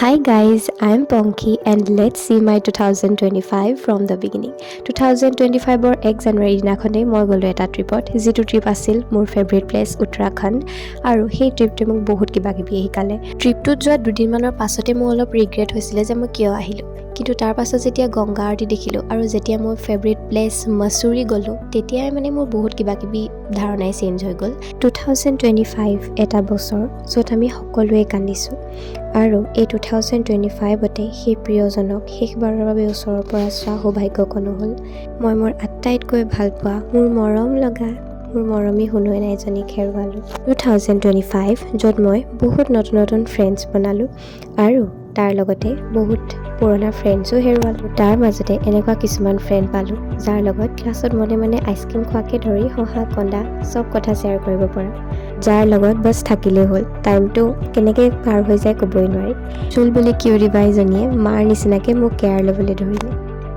Hi guys, I'm Ponky and let's see my 2025 from the beginning. 2025 or 1 January দিনাখনে মই গলো এটা ট্ৰিপত যিটো ট্ৰিপ আছিল মোৰ ফেভাৰিট প্লেচ উত্তৰাখণ্ড আৰু সেই ট্ৰিপটোৱে মোক বহুত কিবা কিবি শিকালে। ট্ৰিপটোত যোৱা দুদিনমানৰ পাছতে মোৰ অলপ ৰিগ্ৰেট হৈছিলে যে মই কিয় আহিলোঁ, কিন্তু তাৰ পাছত যেতিয়া গংগা আৰতি দেখিলোঁ আৰু যেতিয়া মই ফেভাৰিট প্লেচ মছুৰী গ'লোঁ তেতিয়াই মোৰ বহুত কিবা কিবি ধাৰণাই চেঞ্জ হৈ গ'ল। 2025 এটা বছৰ য'ত আমি সকলোৱে কান্দিছোঁ আৰু এই 2025তে সেই প্ৰিয়জনক শেষবাৰৰ বাবে ওচৰৰ পৰা চোৱা সৌভাগ্য নহ'ল। মই মোৰ আটাইতকৈ ভাল পোৱা মোৰ মৰম লগা মোৰ মৰমী শুনোৱে এজনীক হেৰুৱালোঁ। 2025 য'ত মই বহুত নতুন নতুন ফ্ৰেণ্ডছ বনালোঁ আৰু তাৰ লগতে বহুত পুৰণা ফ্ৰেণ্ডছো হেৰুৱালোঁ। তাৰ মাজতে এনেকুৱা কিছুমান ফ্ৰেণ্ড পালোঁ যাৰ লগত ক্লাছত মনে মনে আইচক্ৰীম খোৱাকে ধৰি হহা কন্দা চব কথা শ্বেয়াৰ কৰিব পৰা, যাৰ লগত বাছ থাকিলেই হ'ল। টাইমটো কেনেকৈ পাৰ হৈ যায় ক'বই নোৱাৰি। চুল বুলি কিউৰিবা এজনীয়ে মাৰ নিচিনাকৈ মোক কেয়াৰ ল'বলৈ ধৰিলে।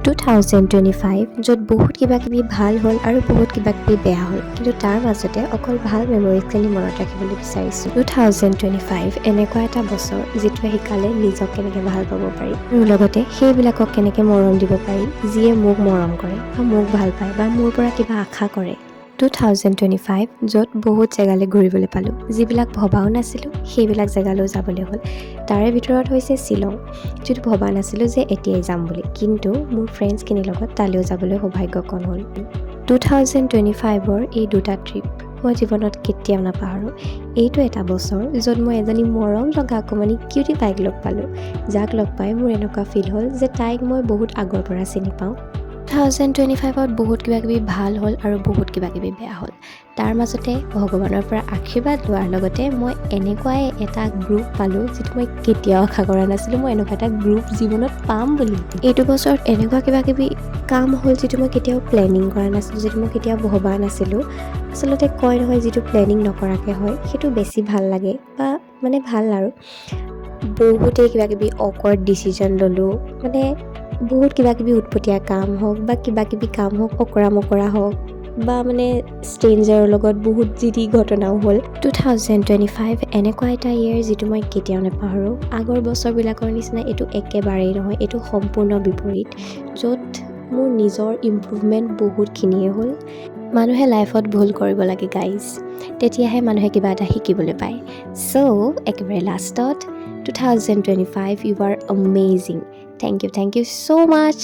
2025 য'ত বহুত কিবা কিবি ভাল হ'ল আৰু বহুত কিবা কিবি বেয়া হ'ল, কিন্তু তাৰ মাজতে অকল ভাল মেমৰিজখিনি মনত ৰাখিবলৈ বিচাৰিছোঁ। 2025 এনেকুৱা এটা বছৰ যিটোৱে শিকালে নিজক কেনেকৈ ভাল পাব পাৰি আৰু লগতে সেইবিলাকক কেনেকৈ মৰম দিব পাৰি যিয়ে মোক মৰম কৰে বা মোক ভাল পায় বা মোৰ পৰা কিবা আশা কৰে। 2025 য'ত বহুত জেগালৈ ঘূৰিবলৈ পালোঁ, যিবিলাক ভবাও নাছিলোঁ সেইবিলাক জেগালৈও যাবলৈ হ'ল। তাৰে ভিতৰত হৈছে শ্বিলং, যিটো ভবা নাছিলোঁ যে এতিয়াই যাম বুলি, কিন্তু মোৰ ফ্ৰেণ্ডছখিনিৰ লগত তালৈও যাবলৈ সৌভাগ্যকণ হ'ল। 2025ৰ এই দুটা ট্ৰিপ মই জীৱনত কেতিয়াও নাপাহৰোঁ। এইটো এটা বছৰ য'ত মই এজনী মৰম লগা অকণমানি কিউটি বাইক লগ পালোঁ, যাক লগ পাই মোৰ এনেকুৱা ফিল হ'ল যে তাইক মই বহুত আগৰ পৰা চিনি পাওঁ। 2025ত বহুত কিবা কিবি ভাল হ'ল আৰু বহুত কিবা কিবি বেয়া হ'ল। তাৰ মাজতে ভগৱানৰ পৰা আশীৰ্বাদ লোৱাৰ লগতে মই এনেকুৱাই এটা গ্ৰুপ পালোঁ যিটো মই কেতিয়াও আশা কৰা নাছিলোঁ মই এনেকুৱা এটা গ্ৰুপ জীৱনত পাম বুলি। এইটো বছৰত এনেকুৱা কিবা কিবি কাম হ'ল যিটো মই কেতিয়াও প্লেনিং কৰা নাছিলোঁ, যিটো মই কেতিয়াও ভবা নাছিলোঁ। আচলতে কয় নহয় যিটো প্লেনিং নকৰাকৈ হয় সেইটো বেছি ভাল লাগে বা ভাল আৰু বহুতেই কিবা কিবি অকৱাৰ্ড ডিচিজন ল'লোঁ, বহুত কিবা কিবি উৎপতীয়া কাম হওক বা কিবা কিবি কাম হওক অকৰা মকৰা হওক বা ষ্ট্ৰেঞ্জাৰৰ লগত বহুত যি টি ঘটনাও হ'ল। 2025 এনেকুৱা এটা ইয়েৰ যিটো মই কেতিয়াও নাপাহৰোঁ। আগৰ বছৰবিলাকৰ নিচিনা এইটো একেবাৰেই নহয়, এইটো সম্পূৰ্ণ বিপৰীত, য'ত মোৰ নিজৰ ইম্প্ৰুভমেণ্ট বহুতখিনিয়ে হ'ল। মানুহে লাইফত ভুল কৰিব লাগে গাইজ, তেতিয়াহে মানুহে কিবা এটা শিকিবলৈ পায়। চ' একেবাৰে লাষ্টত 2025 you are amazing. Thank you so much.